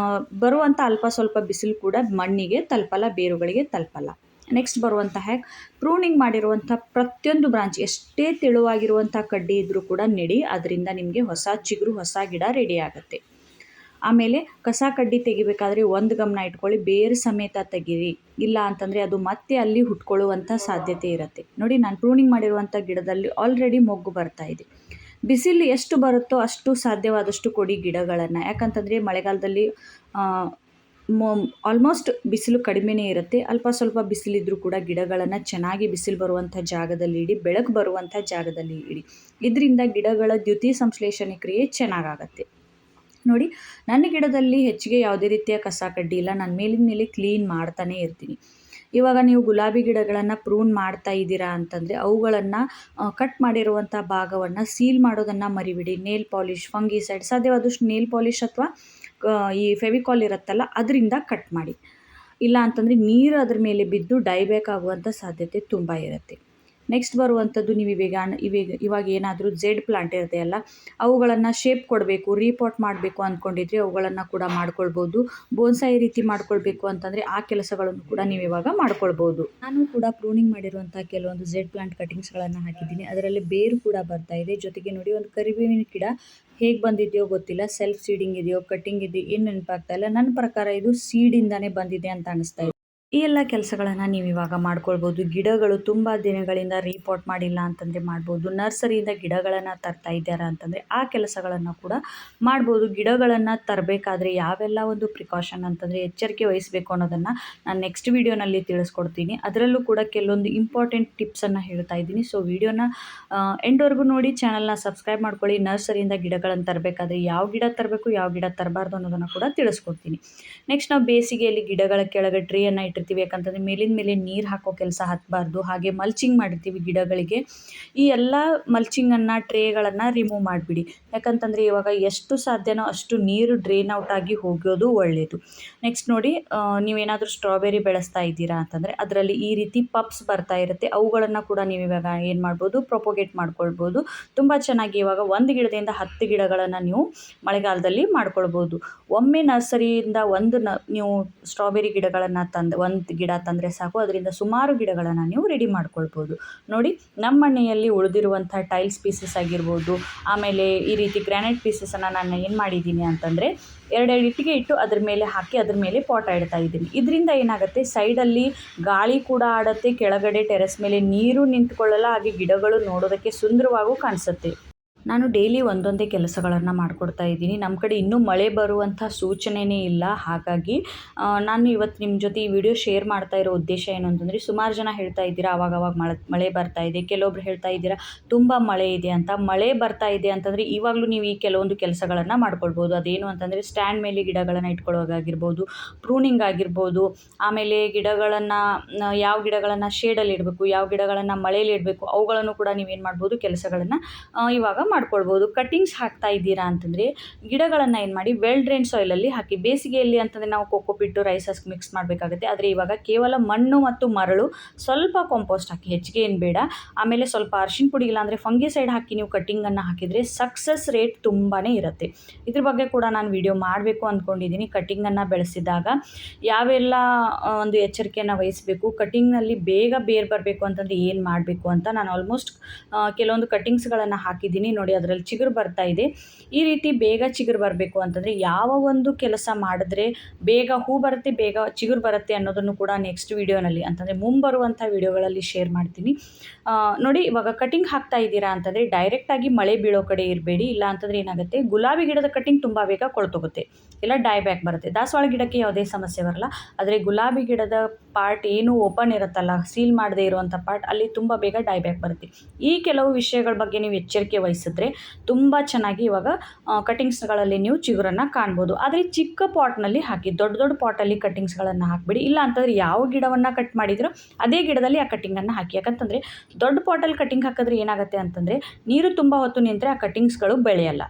ಬರುವಂಥ ಅಲ್ಪ ಸ್ವಲ್ಪ ಬಿಸಿಲು ಕೂಡ ಮಣ್ಣಿಗೆ ತಲುಪಲ್ಲ, ಬೇರುಗಳಿಗೆ ತಲುಪಲ್ಲ. ನೆಕ್ಸ್ಟ್ ಬರುವಂಥ ಹ್ಯಾಕ್, ಪ್ರೂನಿಂಗ್ ಮಾಡಿರುವಂಥ ಪ್ರತಿಯೊಂದು ಬ್ರಾಂಚ್, ಎಷ್ಟೇ ತೆಳುವಾಗಿರುವಂಥ ಕಡ್ಡಿ ಇದ್ದರೂ ಕೂಡ ನೆಡಿ, ಅದರಿಂದ ನಿಮಗೆ ಹೊಸ ಚಿಗುರು, ಹೊಸ ಗಿಡ ರೆಡಿ ಆಗುತ್ತೆ. ಆಮೇಲೆ ಕಸ ಕಡ್ಡಿ ತೆಗಿಬೇಕಾದ್ರೆ ಒಂದು ಗಮನ ಇಟ್ಕೊಳ್ಳಿ, ಬೇರು ಸಮೇತ ತೆಗೀರಿ. ಇಲ್ಲ ಅಂತಂದರೆ ಅದು ಮತ್ತೆ ಅಲ್ಲಿ ಹುಟ್ಕೊಳ್ಳುವಂಥ ಸಾಧ್ಯತೆ ಇರುತ್ತೆ. ನೋಡಿ, ನಾನು ಪ್ರೂನಿಂಗ್ ಮಾಡಿರುವಂಥ ಗಿಡದಲ್ಲಿ ಆಲ್ರೆಡಿ ಮೊಗ್ಗು ಬರ್ತಾ ಇದೆ. ಬಿಸಿಲು ಎಷ್ಟು ಬರುತ್ತೋ ಅಷ್ಟು ಸಾಧ್ಯವಾದಷ್ಟು ಕೊಡಿ ಗಿಡಗಳನ್ನು. ಯಾಕಂತಂದರೆ ಮಳೆಗಾಲದಲ್ಲಿ ಆಲ್ಮೋಸ್ಟ್ ಬಿಸಿಲು ಕಡಿಮೆನೇ ಇರುತ್ತೆ. ಅಲ್ಪ ಸ್ವಲ್ಪ ಬಿಸಿಲಿದ್ರೂ ಕೂಡ ಗಿಡಗಳನ್ನು ಚೆನ್ನಾಗಿ ಬಿಸಿಲು ಬರುವಂಥ ಜಾಗದಲ್ಲಿ ಇಡಿ, ಬೆಳಕು ಬರುವಂಥ ಜಾಗದಲ್ಲಿ ಇಡಿ. ಇದರಿಂದ ಗಿಡಗಳ ದ್ಯುತಿ ಸಂಶ್ಲೇಷಣೆ ಕ್ರಿಯೆ ಚೆನ್ನಾಗಾಗತ್ತೆ. ನೋಡಿ, ನನ್ನ ಗಿಡದಲ್ಲಿ ಹೆಚ್ಚಿಗೆ ಯಾವುದೇ ರೀತಿಯ ಕಸ ಕಡ್ಡಿ ಇಲ್ಲ, ನಾನು ಮೇಲಿನ ಮೇಲೆ ಕ್ಲೀನ್ ಮಾಡ್ತಾನೇ ಇರ್ತೀನಿ. ಇವಾಗ ನೀವು ಗುಲಾಬಿ ಗಿಡಗಳನ್ನು ಪ್ರೂನ್ ಮಾಡ್ತಾ ಇದ್ದೀರಾ ಅಂತಂದರೆ ಅವುಗಳನ್ನು ಕಟ್ ಮಾಡಿರುವಂಥ ಭಾಗವನ್ನು ಸೀಲ್ ಮಾಡೋದನ್ನು ಮರಿಬಿಡಿ. ನೇಲ್ ಪಾಲಿಷ್, ಫಂಗಿಸೈಡ್, ಸಾಧ್ಯವಾದಷ್ಟು ನೇಲ್ ಪಾಲಿಷ್ ಅಥವಾ ಈ ಫೆವಿಕಾಲ್ ಇರುತ್ತಲ್ಲ ಅದರಿಂದ ಕಟ್ ಮಾಡಿ. ಇಲ್ಲ ಅಂತಂದರೆ ನೀರು ಅದ್ರ ಮೇಲೆ ಬಿದ್ದು ಡೈಬ್ಯಾಕ್ ಆಗುವಂಥ ಸಾಧ್ಯತೆ ತುಂಬ ಇರುತ್ತೆ. ನೆಕ್ಸ್ಟ್ ಬರುವಂಥದ್ದು, ನೀವು ಇವಾಗ ಏನಾದರೂ ಜೆಡ್ ಪ್ಲಾಂಟ್ ಇರುತ್ತೆ ಅಲ್ಲ, ಅವುಗಳನ್ನು ಶೇಪ್ ಕೊಡಬೇಕು, ರೀಪಾಟ್ ಮಾಡಬೇಕು ಅಂದ್ಕೊಂಡಿದ್ರೆ ಅವುಗಳನ್ನು ಕೂಡ ಮಾಡ್ಕೊಳ್ಬೋದು. ಬೋನ್ಸಾಯಿ ರೀತಿ ಮಾಡ್ಕೊಳ್ಬೇಕು ಅಂತಂದರೆ ಆ ಕೆಲಸಗಳನ್ನು ಕೂಡ ನೀವು ಇವಾಗ ಮಾಡ್ಕೊಳ್ಬೋದು. ನಾನು ಕೂಡ ಪ್ರೂನಿಂಗ್ ಮಾಡಿರುವಂಥ ಕೆಲವೊಂದು ಜೆಡ್ ಪ್ಲಾಂಟ್ ಕಟಿಂಗ್ಸ್ಗಳನ್ನು ಹಾಕಿದ್ದೀನಿ, ಅದರಲ್ಲಿ ಬೇರು ಕೂಡ ಬರ್ತಾ ಇದೆ. ಜೊತೆಗೆ ನೋಡಿ, ಒಂದು ಕರಿಬೇವಿನ ಗಿಡ ಹೇಗೆ ಬಂದಿದೆಯೋ ಗೊತ್ತಿಲ್ಲ, ಸೆಲ್ಫ್ ಸೀಡಿಂಗ್ ಇದೆಯೋ ಕಟ್ಟಿಂಗ್ ಇದೆಯೋ ಏನು ನೆನಪಾಗ್ತಾ ಇಲ್ಲ. ನನ್ನ ಪ್ರಕಾರ ಇದು ಸೀಡಿಂದಾನೇ ಬಂದಿದೆ ಅಂತ ಅನಿಸ್ತಾ ಇದೆ. ಈ ಎಲ್ಲ ಕೆಲಸಗಳನ್ನು ನೀವು ಇವಾಗ ಮಾಡ್ಕೊಳ್ಬೋದು. ಗಿಡಗಳು ತುಂಬ ದಿನಗಳಿಂದ ರೀಪಾಟ್ ಮಾಡಿಲ್ಲ ಅಂತಂದರೆ ಮಾಡ್ಬೋದು. ನರ್ಸರಿಯಿಂದ ಗಿಡಗಳನ್ನು ತರ್ತಾ ಇದ್ದಾರಾ ಅಂತಂದರೆ ಆ ಕೆಲಸಗಳನ್ನು ಕೂಡ ಮಾಡ್ಬೋದು. ಗಿಡಗಳನ್ನು ತರಬೇಕಾದ್ರೆ ಯಾವೆಲ್ಲ ಒಂದು ಪ್ರಿಕಾಷನ್ ಅಂತಂದರೆ ಎಚ್ಚರಿಕೆ ವಹಿಸಬೇಕು ಅನ್ನೋದನ್ನು ನಾನು ನೆಕ್ಸ್ಟ್ ವೀಡಿಯೋನಲ್ಲಿ ತಿಳಿಸ್ಕೊಡ್ತೀನಿ. ಅದರಲ್ಲೂ ಕೂಡ ಕೆಲವೊಂದು ಇಂಪಾರ್ಟೆಂಟ್ ಟಿಪ್ಸನ್ನು ಹೇಳ್ತಾ ಇದ್ದೀನಿ. ಸೊ ವಿಡಿಯೋನ ಎಂಡ್ವರೆಗೂ ನೋಡಿ, ಚಾನಲ್ನ ಸಬ್ಸ್ಕ್ರೈಬ್ ಮಾಡ್ಕೊಳ್ಳಿ. ನರ್ಸರಿಯಿಂದ ಗಿಡಗಳನ್ನು ತರಬೇಕಾದ್ರೆ ಯಾವ ಗಿಡ ತರಬೇಕು, ಯಾವ ಗಿಡ ತರಬಾರ್ದು ಅನ್ನೋದನ್ನು ಕೂಡ ತಿಳಿಸ್ಕೊಡ್ತೀನಿ. ನೆಕ್ಸ್ಟ್ ನಾವು ಬೇಸಿಗೆಯಲ್ಲಿ ಗಿಡಗಳ ಕೆಳಗೆ ಟ್ರೀಯನ್ನು ಮಾಡಿಟ್ಟಿರ್ತೀವಿ, ಯಾಕಂತಂದರೆ ಮೇಲಿಂದ ಮೇಲೆ ನೀರು ಹಾಕೋ ಕೆಲಸ ಹತ್ತಬಾರ್ದು. ಹಾಗೆ ಮಲ್ಚಿಂಗ್ ಮಾಡಿರ್ತೀವಿ ಗಿಡಗಳಿಗೆ. ಈ ಎಲ್ಲ ಮಲ್ಚಿಂಗನ್ನು ಟ್ರೇಗಳನ್ನು ರಿಮೂವ್ ಮಾಡಿಬಿಡಿ. ಯಾಕಂತಂದರೆ ಇವಾಗ ಎಷ್ಟು ಸಾಧ್ಯನೋ ಅಷ್ಟು ನೀರು ಡ್ರೈನ್ ಔಟ್ ಆಗಿ ಹೋಗೋದು ಒಳ್ಳೆಯದು. ನೆಕ್ಸ್ಟ್ ನೋಡಿ, ನೀವೇನಾದರೂ ಸ್ಟ್ರಾಬೆರಿ ಬೆಳೆಸ್ತಾ ಇದ್ದೀರಾ ಅಂತಂದರೆ ಅದರಲ್ಲಿ ಈ ರೀತಿ ಪಪ್ಸ್ ಬರ್ತಾ ಇರುತ್ತೆ. ಅವುಗಳನ್ನು ಕೂಡ ನೀವು ಇವಾಗ ಏನು ಮಾಡ್ಬೋದು, ಪ್ರೊಪೊಗೇಟ್ ಮಾಡ್ಕೊಳ್ಬೋದು. ತುಂಬ ಚೆನ್ನಾಗಿ ಇವಾಗ 1 ಗಿಡದಿಂದ 10 ಗಿಡಗಳನ್ನು ನೀವು ಮಳೆಗಾಲದಲ್ಲಿ ಮಾಡ್ಕೊಳ್ಬೋದು. ಒಮ್ಮೆ ನರ್ಸರಿಯಿಂದ ನೀವು ಸ್ಟ್ರಾಬೆರಿ ಗಿಡಗಳನ್ನು ಒಂದು ಗಿಡ ತಂದರೆ ಸಾಕು, ಅದರಿಂದ ಸುಮಾರು ಗಿಡಗಳನ್ನು ನೀವು ರೆಡಿ ಮಾಡ್ಕೊಳ್ಬೋದು. ನೋಡಿ, ನಮ್ಮ ಮನೆಯಲ್ಲಿ ಉಳಿದಿರುವಂಥ ಟೈಲ್ಸ್ ಪೀಸಸ್ ಆಗಿರ್ಬೋದು, ಆಮೇಲೆ ಈ ರೀತಿ ಗ್ರಾನೈಟ್ ಪೀಸಸನ್ನು ನಾನು ಏನು ಮಾಡಿದ್ದೀನಿ ಅಂತಂದರೆ 2 ಇಟ್ಟಿಗೆ ಇಟ್ಟು ಅದ್ರ ಮೇಲೆ ಹಾಕಿ ಅದ್ರ ಮೇಲೆ ಪಾಟ್ ಇಡ್ತಾ ಇದ್ದೀನಿ. ಇದರಿಂದ ಏನಾಗುತ್ತೆ, ಸೈಡಲ್ಲಿ ಗಾಳಿ ಕೂಡ ಆಡುತ್ತೆ, ಕೆಳಗಡೆ ಟೆರೆಸ್ ಮೇಲೆ ನೀರು ನಿಂತ್ಕೊಳ್ಳಲ್ಲ, ಹಾಗೆ ಗಿಡಗಳು ನೋಡೋದಕ್ಕೆ ಸುಂದರವಾಗೂ ಕಾಣಿಸುತ್ತೆ. ನಾನು ಡೈಲಿ ಒಂದೊಂದೇ ಕೆಲಸಗಳನ್ನು ಮಾಡಿಕೊಡ್ತಾ ಇದ್ದೀನಿ. ನಮ್ಮ ಕಡೆ ಇನ್ನೂ ಮಳೆ ಬರುವಂಥ ಸೂಚನೆಯೇ ಇಲ್ಲ. ಹಾಗಾಗಿ ನಾನು ಇವತ್ತು ನಿಮ್ಮ ಜೊತೆ ಈ ವಿಡಿಯೋ ಶೇರ್ ಮಾಡ್ತಾ ಇರೋ ಉದ್ದೇಶ ಏನು ಅಂತಂದರೆ, ಸುಮಾರು ಜನ ಹೇಳ್ತಾ ಇದ್ದೀರಾ ಆವಾಗವಾಗ ಮಳೆ ಬರ್ತಾ ಇದೆ, ಕೆಲವೊಬ್ರು ಹೇಳ್ತಾ ಇದ್ದೀರಾ ತುಂಬ ಮಳೆ ಇದೆ ಅಂತ. ಮಳೆ ಬರ್ತಾ ಇದೆ ಅಂತಂದರೆ ಇವಾಗಲೂ ನೀವು ಈ ಕೆಲವೊಂದು ಕೆಲಸಗಳನ್ನು ಮಾಡ್ಕೊಳ್ಬೋದು. ಅದೇನು ಅಂತಂದರೆ, ಸ್ಟ್ಯಾಂಡ್ ಮೇಲೆ ಗಿಡಗಳನ್ನು ಇಟ್ಕೊಳ್ಳೋದಾಗಿರ್ಬೋದು, ಪ್ರೂನಿಂಗ್ ಆಗಿರ್ಬೋದು, ಆಮೇಲೆ ಯಾವ ಗಿಡಗಳನ್ನು ಶೇಡಲ್ಲಿ ಇಡಬೇಕು, ಯಾವ ಗಿಡಗಳನ್ನು ಮಳೆಯಲ್ಲಿ ಇಡಬೇಕು, ಅವುಗಳನ್ನು ಕೂಡ ನೀವೇನು ಮಾಡ್ಬೋದು, ಕೆಲಸಗಳನ್ನು ಇವಾಗ ಮಾಡ್ಕೊಳ್ಬೋದು. ಕಟ್ಟಿಂಗ್ಸ್ ಹಾಕ್ತಾ ಇದ್ದೀರಾ ಅಂತಂದರೆ ಗಿಡಗಳನ್ನು ಏನು ಮಾಡಿ, ವೆಲ್ ಡ್ರೈನ್ ಸಾಯಿಲಲ್ಲಿ ಹಾಕಿ. ಬೇಸಿಗೆಯಲ್ಲಿ ಅಂತಂದರೆ ನಾವು ಕೊಕೊಪಿಟ್ಟು ರೈಸ್ ಹಸ್ಕ್ ಮಿಕ್ಸ್ ಮಾಡಬೇಕಾಗುತ್ತೆ. ಆದರೆ ಇವಾಗ ಕೇವಲ ಮಣ್ಣು ಮತ್ತು ಮರಳು, ಸ್ವಲ್ಪ ಕಾಂಪೋಸ್ಟ್ ಹಾಕಿ, ಹೆಚ್ಚಿಗೆ ಏನು ಬೇಡ. ಆಮೇಲೆ ಸ್ವಲ್ಪ ಅರಿಶಿನ ಪುಡಿ ಇಲ್ಲಾಂದರೆ ಫಂಗಿಸೈಡ್ ಹಾಕಿ ನೀವು ಕಟ್ಟಿಂಗನ್ನು ಹಾಕಿದರೆ ಸಕ್ಸಸ್ ರೇಟ್ ತುಂಬಾ ಇರುತ್ತೆ. ಇದ್ರ ಬಗ್ಗೆ ಕೂಡ ನಾನು ವಿಡಿಯೋ ಮಾಡಬೇಕು ಅಂದ್ಕೊಂಡಿದ್ದೀನಿ. ಕಟ್ಟಿಂಗನ್ನು ಬೆಳೆಸಿದಾಗ ಯಾವೆಲ್ಲ ಒಂದು ಎಚ್ಚರಿಕೆಯನ್ನು ವಹಿಸಬೇಕು, ಕಟ್ಟಿಂಗ್ನಲ್ಲಿ ಬೇಗ ಬೇರು ಬರಬೇಕು ಅಂತಂದರೆ ಏನು ಮಾಡಬೇಕು ಅಂತ ನಾನು ಆಲ್ಮೋಸ್ಟ್ ಕೆಲವೊಂದು ಕಟ್ಟಿಂಗ್ಸ್ಗಳನ್ನು ಹಾಕಿದ್ದೀನಿ. ನೋಡಿ, ಅದರಲ್ಲಿ ಚಿಗುರು ಬರ್ತಾ ಇದೆ. ಈ ರೀತಿ ಬೇಗ ಚಿಗುರು ಬರಬೇಕು ಅಂತಂದರೆ ಯಾವ ಒಂದು ಕೆಲಸ ಮಾಡಿದ್ರೆ ಬೇಗ ಹೂ ಬರುತ್ತೆ, ಬೇಗ ಚಿಗುರು ಬರುತ್ತೆ ಅನ್ನೋದನ್ನು ಕೂಡ ನೆಕ್ಸ್ಟ್ ವಿಡಿಯೋನಲ್ಲಿ, ಅಂತಂದರೆ ಮುಂಬರುವಂಥ ವಿಡಿಯೋಗಳಲ್ಲಿ ಶೇರ್ ಮಾಡ್ತೀನಿ. ನೋಡಿ, ಇವಾಗ ಕಟಿಂಗ್ ಹಾಕ್ತಾ ಇದ್ದೀರಾ ಅಂತಂದರೆ ಡೈರೆಕ್ಟಾಗಿ ಮಳೆ ಬೀಳೋ ಕಡೆ ಇರಬೇಡಿ. ಇಲ್ಲ ಅಂತಂದರೆ ಏನಾಗುತ್ತೆ, ಗುಲಾಬಿ ಗಿಡದ ಕಟಿಂಗ್ ತುಂಬ ಬೇಗ ಕೊಳ್ತೋಗುತ್ತೆ, ಇಲ್ಲ ಡೈಬ್ಯಾಕ್ ಬರುತ್ತೆ. ದಾಸವಾಳ ಗಿಡಕ್ಕೆ ಯಾವುದೇ ಸಮಸ್ಯೆ ಬರಲ್ಲ. ಆದರೆ ಗುಲಾಬಿ ಗಿಡದ ಪಾರ್ಟ್ ಏನು ಓಪನ್ ಇರುತ್ತಲ್ಲ, ಸೀಲ್ ಮಾಡದೇ ಇರುವಂಥ ಪಾರ್ಟ್, ಅಲ್ಲಿ ತುಂಬ ಬೇಗ ಡೈಬ್ಯಾಕ್ ಬರುತ್ತೆ. ಈ ಕೆಲವು ವಿಷಯಗಳ ಬಗ್ಗೆ ನೀವು ಎಚ್ಚರಿಕೆ ವಹಿಸಿದ್ರೆ ತುಂಬ ಚೆನ್ನಾಗಿ ಇವಾಗ ಕಟಿಂಗ್ಸ್ಗಳಲ್ಲಿ ನೀವು ಚಿಗುರನ್ನು ಕಾಣ್ಬೋದು. ಆದರೆ ಚಿಕ್ಕ ಪಾಟ್ನಲ್ಲಿ ಹಾಕಿ, ದೊಡ್ಡ ದೊಡ್ಡ ಪಾಟಲ್ಲಿ ಕಟ್ಟಿಂಗ್ಸ್ಗಳನ್ನು ಹಾಕಿಬಿಡಿ. ಇಲ್ಲ ಅಂತಂದರೆ ಯಾವ ಗಿಡವನ್ನು ಕಟ್ ಮಾಡಿದ್ರೋ ಅದೇ ಗಿಡದಲ್ಲಿ ಆ ಕಟ್ಟಿಂಗನ್ನು ಹಾಕಿ. ಯಾಕಂತಂದರೆ ದೊಡ್ಡ ಪಾಟಲ್ಲಿ ಕಟ್ಟಿಂಗ್ ಹಾಕಿದ್ರೆ ಏನಾಗುತ್ತೆ ಅಂತಂದರೆ, ನೀರು ತುಂಬ ಹೊತ್ತು ನಿಂತರೆ ಆ ಕಟ್ಟಿಂಗ್ಸ್ಗಳು ಬೆಳೆಯಲ್ಲ.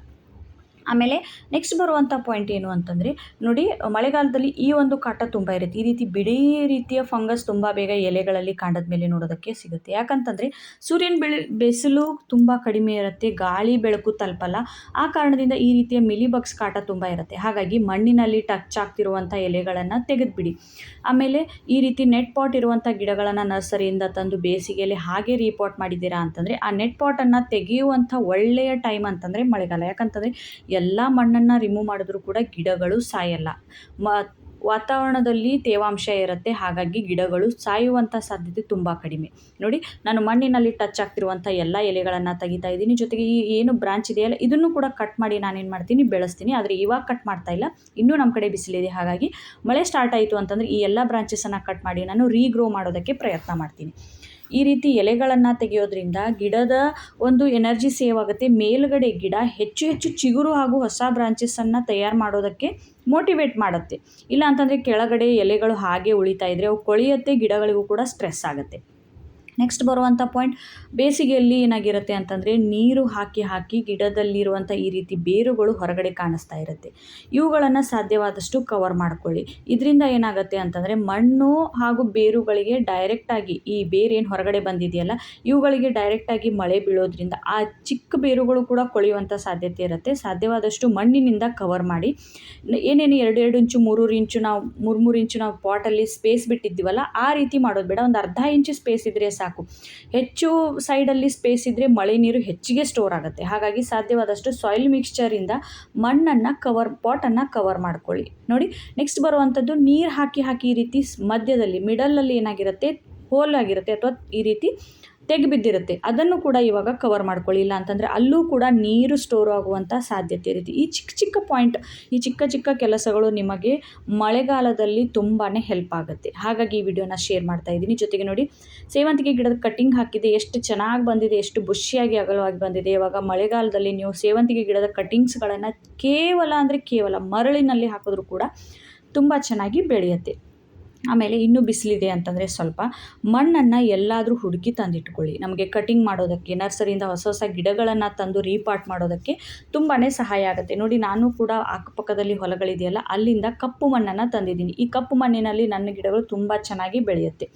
ಆಮೇಲೆ ನೆಕ್ಸ್ಟ್ ಬರುವಂಥ ಪಾಯಿಂಟ್ ಏನು ಅಂತಂದರೆ, ನೋಡಿ, ಮಳೆಗಾಲದಲ್ಲಿ ಈ ಒಂದು ಕಾಟ ತುಂಬ ಇರುತ್ತೆ. ಈ ರೀತಿ ಬಿಳಿ ರೀತಿಯ ಫಂಗಸ್ ತುಂಬ ಬೇಗ ಎಲೆಗಳಲ್ಲಿ, ಕಾಂಡದ ಮೇಲೆ ನೋಡೋದಕ್ಕೆ ಸಿಗುತ್ತೆ. ಯಾಕಂತಂದರೆ ಸೂರ್ಯನ ಬಿಸಿಲು ತುಂಬ ಕಡಿಮೆ ಇರುತ್ತೆ, ಗಾಳಿ ಬೆಳಕು ತಲುಪಲ್ಲ. ಆ ಕಾರಣದಿಂದ ಈ ರೀತಿಯ ಮಿಲಿಬಗ್ಸ್ ಕಾಟ ತುಂಬ ಇರುತ್ತೆ. ಹಾಗಾಗಿ ಮಣ್ಣಿನಲ್ಲಿ ಟಚ್ ಆಗ್ತಿರುವಂಥ ಎಲೆಗಳನ್ನು ತೆಗೆದುಬಿಡಿ. ಆಮೇಲೆ ಈ ರೀತಿ ನೆಟ್ ಪಾಟ್ ಇರುವಂಥ ಗಿಡಗಳನ್ನು ನರ್ಸರಿಯಿಂದ ತಂದು ಬೇಸಿಗೆಯಲ್ಲಿ ಹಾಗೆ ರೀಪಾಟ್ ಮಾಡಿದ್ದೀರಾ ಅಂತಂದರೆ, ಆ ನೆಟ್ ಪಾಟನ್ನು ತೆಗೆಯುವಂಥ ಒಳ್ಳೆಯ ಟೈಮ್ ಅಂತಂದರೆ ಮಳೆಗಾಲ. ಯಾಕಂತಂದರೆ ಎಲ್ಲ ಮಣ್ಣನ್ನು ರಿಮೂವ್ ಮಾಡಿದ್ರೂ ಕೂಡ ಗಿಡಗಳು ಸಾಯಲ್ಲ. ವಾತಾವರಣದಲ್ಲಿ ತೇವಾಂಶ ಇರುತ್ತೆ, ಹಾಗಾಗಿ ಗಿಡಗಳು ಸಾಯುವಂಥ ಸಾಧ್ಯತೆ ತುಂಬ ಕಡಿಮೆ. ನೋಡಿ, ನಾನು ಮಣ್ಣಿನಲ್ಲಿ ಟಚ್ ಆಗ್ತಿರುವಂಥ ಎಲ್ಲ ಎಲೆಗಳನ್ನು ತೆಗಿತಾ ಇದ್ದೀನಿ. ಜೊತೆಗೆ ಈ ಏನು ಬ್ರಾಂಚ್ ಇದೆಯಲ್ಲ, ಇದನ್ನು ಕೂಡ ಕಟ್ ಮಾಡಿ ನಾನೇನು ಮಾಡ್ತೀನಿ, ಬೆಳೆಸ್ತೀನಿ. ಆದರೆ ಇವಾಗ ಕಟ್ ಮಾಡ್ತಾ ಇಲ್ಲ, ಇನ್ನೂ ನಮ್ಮ ಕಡೆ ಬಿಸಿಲಿದೆ. ಹಾಗಾಗಿ ಮಳೆ ಸ್ಟಾರ್ಟ್ ಆಯಿತು ಅಂತಂದರೆ ಈ ಎಲ್ಲ ಬ್ರಾಂಚಸನ್ನು ಕಟ್ ಮಾಡಿ ನಾನು ರೀಗ್ರೋ ಮಾಡೋದಕ್ಕೆ ಪ್ರಯತ್ನ ಮಾಡ್ತೀನಿ. ಈ ರೀತಿ ಎಲೆಗಳನ್ನು ತೆಗೆಯೋದ್ರಿಂದ ಗಿಡದ ಒಂದು ಎನರ್ಜಿ ಸೇವ್ ಆಗುತ್ತೆ. ಮೇಲುಗಡೆ ಗಿಡ ಹೆಚ್ಚು ಹೆಚ್ಚು ಚಿಗುರು ಹಾಗೂ ಹೊಸ ಬ್ರಾಂಚಸನ್ನು ತಯಾರು ಮಾಡೋದಕ್ಕೆ ಮೋಟಿವೇಟ್ ಮಾಡುತ್ತೆ. ಇಲ್ಲ ಅಂತಂದರೆ ಕೆಳಗಡೆ ಎಲೆಗಳು ಹಾಗೆ ಉಳಿತಾ ಇದ್ದರೆ ಅವು ಕೊಳೆಯುತ್ತೆ, ಗಿಡಗಳಿಗೂ ಕೂಡ ಸ್ಟ್ರೆಸ್ ಆಗುತ್ತೆ. ನೆಕ್ಸ್ಟ್ ಬರುವಂಥ ಪಾಯಿಂಟ್, ಬೇಸಿಗೆಯಲ್ಲಿ ಏನಾಗಿರುತ್ತೆ ಅಂತಂದರೆ ನೀರು ಹಾಕಿ ಗಿಡದಲ್ಲಿರುವಂಥ ಈ ರೀತಿ ಬೇರುಗಳು ಹೊರಗಡೆ ಕಾಣಿಸ್ತಾ ಇರುತ್ತೆ. ಇವುಗಳನ್ನು ಸಾಧ್ಯವಾದಷ್ಟು ಕವರ್ ಮಾಡ್ಕೊಳ್ಳಿ. ಇದರಿಂದ ಏನಾಗುತ್ತೆ ಅಂತಂದರೆ ಮಣ್ಣು ಹಾಗೂ ಬೇರುಗಳಿಗೆ ಡೈರೆಕ್ಟಾಗಿ, ಈ ಬೇರೇನು ಹೊರಗಡೆ ಬಂದಿದೆಯಲ್ಲ, ಇವುಗಳಿಗೆ ಡೈರೆಕ್ಟಾಗಿ ಮಳೆ ಬೀಳೋದ್ರಿಂದ ಆ ಚಿಕ್ಕ ಬೇರುಗಳು ಕೂಡ ಕೊಳೆಯುವಂಥ ಸಾಧ್ಯತೆ ಇರುತ್ತೆ. ಸಾಧ್ಯವಾದಷ್ಟು ಮಣ್ಣಿನಿಂದ ಕವರ್ ಮಾಡಿ. ಏನೇನು 2 ಇಂಚು 3 ಇಂಚು ನಾವು 3 ಇಂಚು ನಾವು ಪಾಟಲ್ಲಿ ಸ್ಪೇಸ್ ಬಿಟ್ಟಿದ್ದೀವಲ್ಲ, ಆ ರೀತಿ ಮಾಡೋದು ಬೇಡ. ಒಂದು ಅರ್ಧ ಇಂಚು ಸ್ಪೇಸ್ ಇದ್ದರೆ ಸಾಕು. ಹೆಚ್ಚು ಸೈಡಲ್ಲಿ ಸ್ಪೇಸ್ ಇದ್ದರೆ ಮಳೆ ನೀರು ಹೆಚ್ಚಿಗೆ ಸ್ಟೋರ್ ಆಗುತ್ತೆ. ಹಾಗಾಗಿ ಸಾಧ್ಯವಾದಷ್ಟು ಸಾಯಿಲ್ ಮಿಕ್ಸ್ಚರಿಂದ ಮಣ್ಣನ್ನು ಪಾಟನ್ನು ಕವರ್ ಮಾಡ್ಕೊಳ್ಳಿ. ನೋಡಿ, ನೆಕ್ಸ್ಟ್ ಬರುವಂಥದ್ದು, ನೀರು ಹಾಕಿ ಈ ರೀತಿ ಮಧ್ಯದಲ್ಲಿ ಮಿಡಲಲ್ಲಿ ಏನಾಗಿರುತ್ತೆ, ಹೋಲ್ ಆಗಿರುತ್ತೆ ಅಥವಾ ಈ ರೀತಿ ತೆಗೆಬಿದ್ದಿರುತ್ತೆ, ಅದನ್ನು ಕೂಡ ಇವಾಗ ಕವರ್ ಮಾಡ್ಕೊಳ್ಳಿ. ಇಲ್ಲ ಅಂತಂದರೆ ಅಲ್ಲೂ ಕೂಡ ನೀರು ಸ್ಟೋರ್ ಆಗುವಂಥ ಸಾಧ್ಯತೆ ಇರುತ್ತೆ. ಈ ಚಿಕ್ಕ ಪಾಯಿಂಟ್, ಈ ಚಿಕ್ಕ ಕೆಲಸಗಳು ನಿಮಗೆ ಮಳೆಗಾಲದಲ್ಲಿ ತುಂಬಾ ಹೆಲ್ಪ್ ಆಗುತ್ತೆ. ಹಾಗಾಗಿ ಈ ವಿಡಿಯೋನ ಶೇರ್ ಮಾಡ್ತಾ ಇದ್ದೀನಿ. ಜೊತೆಗೆ ನೋಡಿ, ಸೇವಂತಿಗೆ ಗಿಡದ ಕಟ್ಟಿಂಗ್ ಹಾಕಿದೆ, ಎಷ್ಟು ಚೆನ್ನಾಗಿ ಬಂದಿದೆ, ಎಷ್ಟು ಬುಷಿಯಾಗಿ ಅಗಲವಾಗಿ ಬಂದಿದೆ. ಇವಾಗ ಮಳೆಗಾಲದಲ್ಲಿ ನೀವು ಸೇವಂತಿಗೆ ಗಿಡದ ಕಟ್ಟಿಂಗ್ಸ್ಗಳನ್ನು ಕೇವಲ ಮರಳಿನಲ್ಲಿ ಹಾಕಿದ್ರೂ ಕೂಡ ತುಂಬ ಚೆನ್ನಾಗಿ ಬೆಳೆಯುತ್ತೆ. ಆಮೇಲೆ ಇನ್ನೂ ಬಿಸಿಲಿದೆ ಅಂತಂದರೆ ಸ್ವಲ್ಪ ಮಣ್ಣನ್ನು ಎಲ್ಲಾದರೂ ಹುಡುಕಿ ತಂದಿಟ್ಕೊಳ್ಳಿ. ನಮಗೆ ಕಟಿಂಗ್ ಮಾಡೋದಕ್ಕೆ, ನರ್ಸರಿಯಿಂದ ಹೊಸ ಹೊಸ ಗಿಡಗಳನ್ನು ತಂದು ರೀಪಾಟ್ ಮಾಡೋದಕ್ಕೆ ತುಂಬಾ ಸಹಾಯ ಆಗುತ್ತೆ. ನೋಡಿ, ನಾನು ಕೂಡ ಅಕ್ಕಪಕ್ಕದಲ್ಲಿ ಹೊಲಗಳಿದೆಯಲ್ಲ, ಅಲ್ಲಿಂದ ಕಪ್ಪು ಮಣ್ಣನ್ನು ತಂದಿದ್ದೀನಿ. ಈ ಕಪ್ಪು ಮಣ್ಣಿನಲ್ಲಿ ನನ್ನ ಗಿಡಗಳು ತುಂಬ ಚೆನ್ನಾಗಿ ಬೆಳೆಯುತ್ತೆ.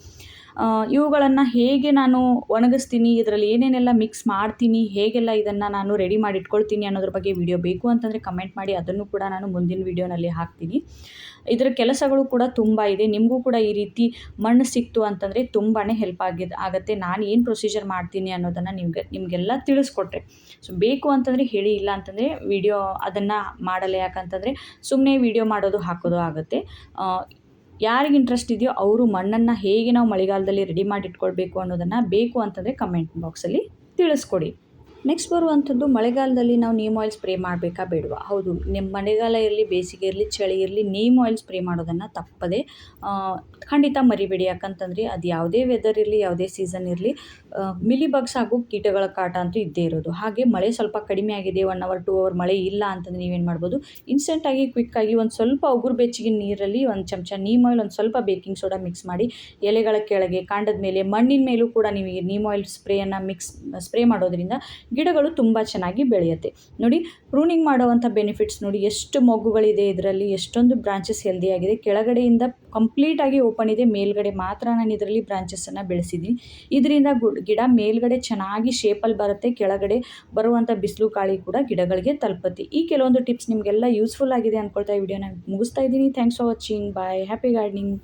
ಇವುಗಳನ್ನು ಹೇಗೆ ನಾನು ಒಣಗಿಸ್ತೀನಿ, ಇದರಲ್ಲಿ ಏನೇನೆಲ್ಲ ಮಿಕ್ಸ್ ಮಾಡ್ತೀನಿ, ಹೇಗೆಲ್ಲ ಇದನ್ನು ನಾನು ರೆಡಿ ಮಾಡಿ ಇಟ್ಕೊಳ್ತೀನಿ ಅನ್ನೋದ್ರ ಬಗ್ಗೆ ವಿಡಿಯೋ ಬೇಕು ಅಂತಂದರೆ ಕಮೆಂಟ್ ಮಾಡಿ, ಅದನ್ನು ಕೂಡ ನಾನು ಮುಂದಿನ ವಿಡಿಯೋನಲ್ಲಿ ಹಾಕ್ತೀನಿ. ಇದರ ಕೆಲಸಗಳು ಕೂಡ ತುಂಬ ಇದೆ. ನಿಮಗೂ ಕೂಡ ಈ ರೀತಿ ಮಣ್ಣು ಸಿಕ್ತು ಅಂತಂದರೆ ತುಂಬಾ ಹೆಲ್ಪ್ ಆಗುತ್ತೆ. ನಾನು ಏನು ಪ್ರೊಸೀಜರ್ ಮಾಡ್ತೀನಿ ಅನ್ನೋದನ್ನು ನಿಮಗೆಲ್ಲ ತಿಳಿಸ್ಕೊಟ್ರೆ. ಸೊ ಬೇಕು ಅಂತಂದರೆ ಹೇಳಿ, ಇಲ್ಲ ಅಂತಂದರೆ ವಿಡಿಯೋ ಅದನ್ನು ಮಾಡಲ್ಲ. ಯಾಕಂತಂದರೆ ಸುಮ್ಮನೆ ವಿಡಿಯೋ ಮಾಡೋದು ಹಾಕೋದು ಆಗುತ್ತೆ. ಯಾರಿಗೆ ಇಂಟ್ರೆಸ್ಟ್ ಇದೆಯೋ ಅವರು ಮಣ್ಣನ್ನು ಹೇಗೆ ನಾವು ಮಳೆಗಾಲದಲ್ಲಿ ರೆಡಿ ಮಾಡಿ ಇಟ್ಕೊಳ್ಬೇಕು ಅನ್ನೋದನ್ನು ಬೇಕು ಅಂತಂದರೆ ಕಮೆಂಟ್ ಬಾಕ್ಸಲ್ಲಿ ತಿಳಿಸ್ಕೊಡಿ. ನೆಕ್ಸ್ಟ್ ಬರುವಂಥದ್ದು, ಮಳೆಗಾಲದಲ್ಲಿ ನಾವು ನೀಮ್ ಆಯಿಲ್ ಸ್ಪ್ರೇ ಮಾಡಬೇಕಾ ಬೇಡವಾ? ಹೌದು, ನಿಮ್ಮ ಮಳೆಗಾಲ ಇರಲಿ, ಬೇಸಿಗೆ ಇರಲಿ, ಚಳಿ ಇರಲಿ, ನೀಮ್ ಆಯಿಲ್ ಸ್ಪ್ರೇ ಮಾಡೋದನ್ನು ತಪ್ಪದೆ ಖಂಡಿತ ಮರಿಬೇಡಿ. ಯಾಕಂತಂದರೆ ಅದು ಯಾವುದೇ ವೆದರ್ ಇರಲಿ, ಯಾವುದೇ ಸೀಸನ್ ಇರಲಿ, ಮಿಲಿ ಬಗ್ಸ್ ಹಾಗೂ ಕೀಟಗಳ ಕಾಟ ಅಂತೂ ಇದ್ದೇ ಇರೋದು. ಹಾಗೆ ಮಳೆ ಸ್ವಲ್ಪ ಕಡಿಮೆ ಆಗಿದೆ, 1 ಅವರ್ 2 ಅವರ್ ಮಳೆ ಇಲ್ಲ ಅಂತಂದರೆ ನೀವೇನು ಮಾಡ್ಬೋದು, ಇನ್ಸ್ಟೆಂಟಾಗಿ ಕ್ವಿಕ್ಕಾಗಿ ಒಂದು ಸ್ವಲ್ಪ ಉಗುರು ಬೆಚ್ಚಗಿನ ನೀರಲ್ಲಿ 1 ಚಮಚ ನೀಮ್ ಆಯಿಲ್, ಒಂದು ಸ್ವಲ್ಪ ಬೇಕಿಂಗ್ ಸೋಡಾ ಮಿಕ್ಸ್ ಮಾಡಿ ಎಲೆಗಳ ಕೆಳಗೆ, ಕಾಂಡದ ಮೇಲೆ, ಮಣ್ಣಿನ ಮೇಲೂ ಕೂಡ ನೀವು ಈ ನೀಮ್ ಆಯಿಲ್ ಸ್ಪ್ರೇ ಮಾಡೋದ್ರಿಂದ ಗಿಡಗಳು ತುಂಬ ಚೆನ್ನಾಗಿ ಬೆಳೆಯುತ್ತೆ. ನೋಡಿ, ಪ್ರೂನಿಂಗ್ ಮಾಡುವಂಥ ಬೆನಿಫಿಟ್ಸ್ ನೋಡಿ, ಎಷ್ಟು ಮೊಗ್ಗುಗಳಿದೆ ಇದರಲ್ಲಿ, ಎಷ್ಟೊಂದು ಬ್ರಾಂಚಸ್ ಹೆಲ್ದಿಯಾಗಿದೆ. ಕೆಳಗಡೆಯಿಂದ ಕಂಪ್ಲೀಟಾಗಿ ಓಪನ್ ಇದೆ, ಮೇಲ್ಗಡೆ ಮಾತ್ರ ನಾನು ಇದರಲ್ಲಿ ಬ್ರಾಂಚಸ್ಸನ್ನು ಬೆಳೆಸಿದ್ದೀನಿ. ಇದರಿಂದ ಗಿಡ ಮೇಲ್ಗಡೆ ಚೆನ್ನಾಗಿ ಶೇಪಲ್ಲಿ ಬರುತ್ತೆ, ಕೆಳಗಡೆ ಬರುವಂಥ ಬಿಸಿಲು ಗಾಳಿ ಕೂಡ ಗಿಡಗಳಿಗೆ ತಲುಪುತ್ತೆ. ಈ ಕೆಲವೊಂದು ಟಿಪ್ಸ್ ನಿಮಗೆಲ್ಲ ಯೂಸ್ಫುಲ್ ಆಗಿದೆ ಅಂದ್ಕೊಳ್ತಾ ಈ ವಿಡಿಯೋನ ಮುಗಿಸ್ತಾ ಇದ್ದೀನಿ. Thanks for watching. Bye. Happy gardening.